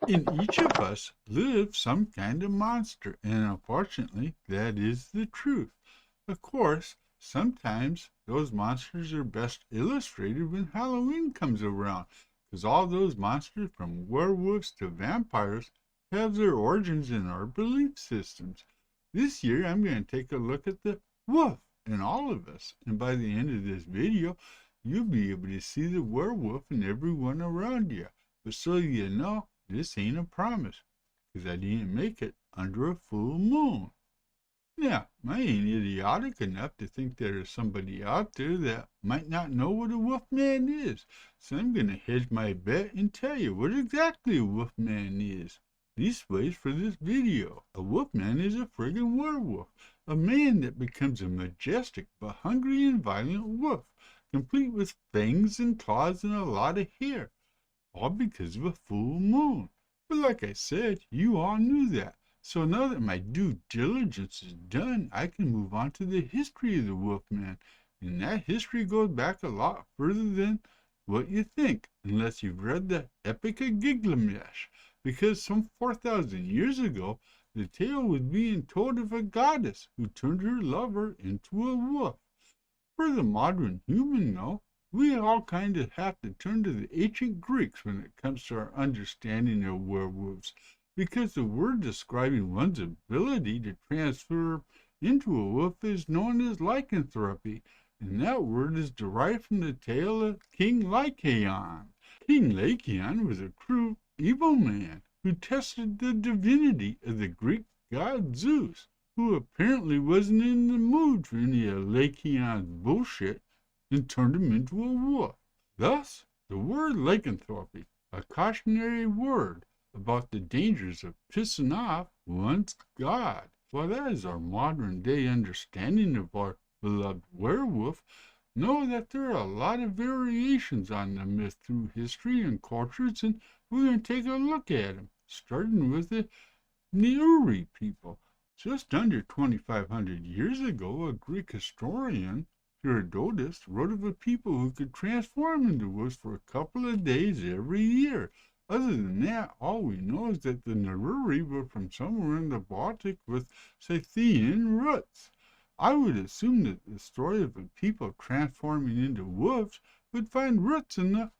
In each of us lives some kind of monster, and unfortunately, that is the truth. Of course, sometimes those monsters are best illustrated when Halloween comes around, because all those monsters, from werewolves to vampires, have their origins in our belief systems. This year, I'm going to take a look at the wolf in all of us, and by the end of this video, you'll be able to see the werewolf in everyone around you. But so you know, this ain't a promise, because I didn't make it under a full moon. Now, I ain't idiotic enough to think there's somebody out there that might not know what a wolfman is, so I'm going to hedge my bet and tell you what exactly a wolfman is. Leastways for this video. A wolfman is a friggin' werewolf, a man that becomes a majestic but hungry and violent wolf, complete with fangs and claws and a lot of hair, all because of a full moon. But like I said, you all knew that. So now that my due diligence is done, I can move on to the history of the wolfman. And that history goes back a lot further than what you think, unless you've read the Epic of Gilgamesh. Because some 4,000 years ago, the tale was being told of a goddess who turned her lover into a wolf. For the modern human, though, we all kind of have to turn to the ancient Greeks when it comes to our understanding of werewolves, because the word describing one's ability to transfer into a wolf is known as lycanthropy, and that word is derived from the tale of King Lycaon. King Lycaon was a cruel, evil man who tested the divinity of the Greek god Zeus, who apparently wasn't in the mood for any of Lycaon's bullshit, and turned him into a wolf. Thus, the word lycanthropy, a cautionary word about the dangers of pissing off one's god. While that is our modern day understanding of our beloved werewolf, know that there are a lot of variations on the myth through history and cultures, and we're going to take a look at them, starting with the Neuri people. Just under 2,500 years ago, a Greek historian, Herodotus, wrote of a people who could transform into wolves for a couple of days every year. Other than that, all we know is that the Neuri were from somewhere in the Baltic with Scythian roots. I would assume that the story of a people transforming into wolves would find roots in the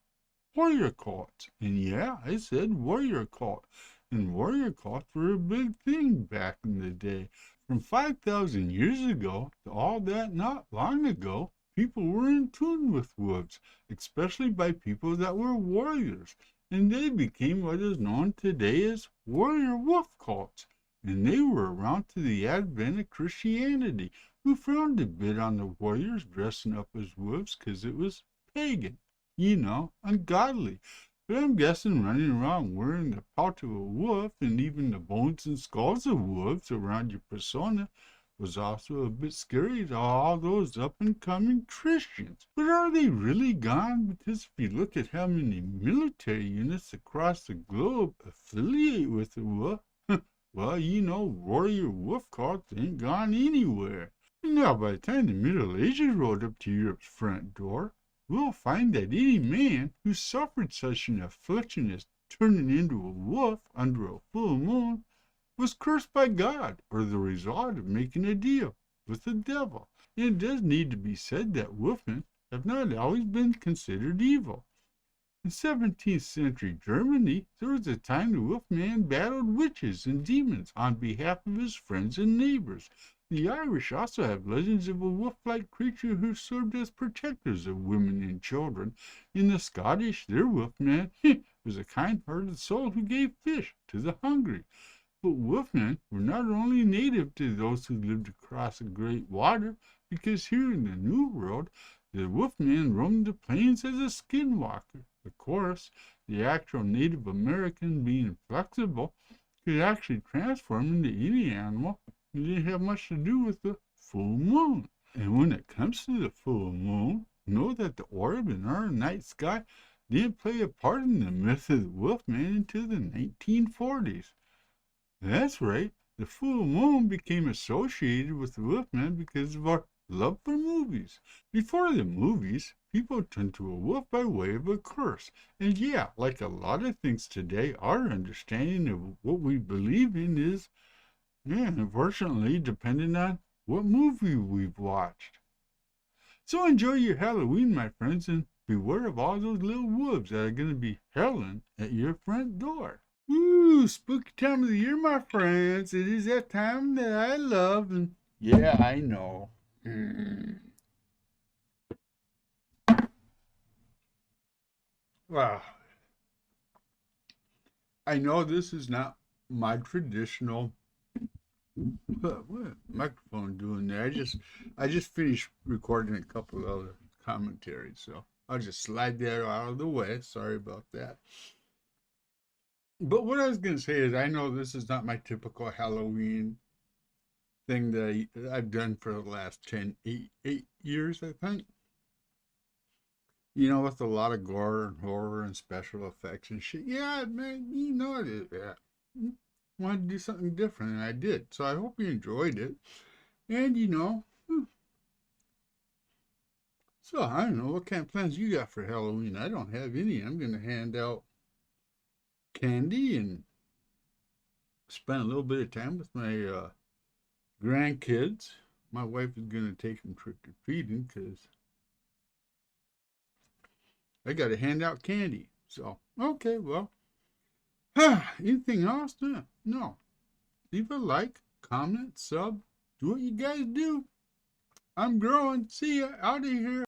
warrior cults. And yeah, I said warrior cult. And warrior cults were a big thing back in the day. From 5,000 years ago to all that not long ago, people were in tune with wolves, especially by people that were warriors, and they became what is known today as warrior wolf cults, and they were around to the advent of Christianity, who frowned a bit on the warriors dressing up as wolves because it was pagan, ungodly. But I'm guessing running around wearing the pouch of a wolf and even the bones and skulls of wolves around your persona was also a bit scary to all those up-and-coming Christians. But are they really gone? Because if you look at how many military units across the globe affiliate with the wolf, well, warrior wolf cults ain't gone anywhere. And now, by the time the Middle Ages rolled up to Europe's front door, we'll find that any man who suffered such an affliction as turning into a wolf under a full moon was cursed by God, or the result of making a deal with the devil. And it does need to be said that wolfmen have not always been considered evil. In 17th century Germany, there was a time the wolfman battled witches and demons on behalf of his friends and neighbors. The Irish also have legends of a wolf-like creature who served as protectors of women and children. In the Scottish, their wolfman was a kind-hearted soul who gave fish to the hungry. But wolfmen were not only native to those who lived across the great water, because here in the New World, the wolfman roamed the plains as a skinwalker. Of course, the actual Native American, being flexible, could actually transform into any animal. It didn't have much to do with the full moon. And when it comes to the full moon, know that the orb in our night sky didn't play a part in the myth of the wolfman until the 1940s. That's right, the full moon became associated with the wolfman because of our love for movies. Before the movies, people turned to a wolf by way of a curse. And yeah, like a lot of things today, our understanding of what we believe in is, unfortunately, dependent on what movie we've watched. So enjoy your Halloween, my friends, and beware of all those little wolves that are going to be howling at your front door. Woo, spooky time of the year, my friends. It is that time that I love, and yeah, I know. Wow. I know this is not my traditional what microphone doing there. I just finished recording a couple of other commentaries, so I'll just slide that out of the way. Sorry about that. But what I was gonna say is I know this is not my typical Halloween thing that I've done for the last 8 years, I think. With a lot of gore and horror and special effects and shit. Yeah, man, it is. Yeah. Wanted to do something different, and I did. So I hope you enjoyed it. And, so I don't know what kind of plans you got for Halloween. I don't have any. I'm going to hand out candy and spend a little bit of time with my grandkids. My wife is going to take them trick or treating because I got to hand out candy. So, okay, well, anything else? No. Leave a like, comment, sub, do what you guys do. I'm growing. See ya. Out of here.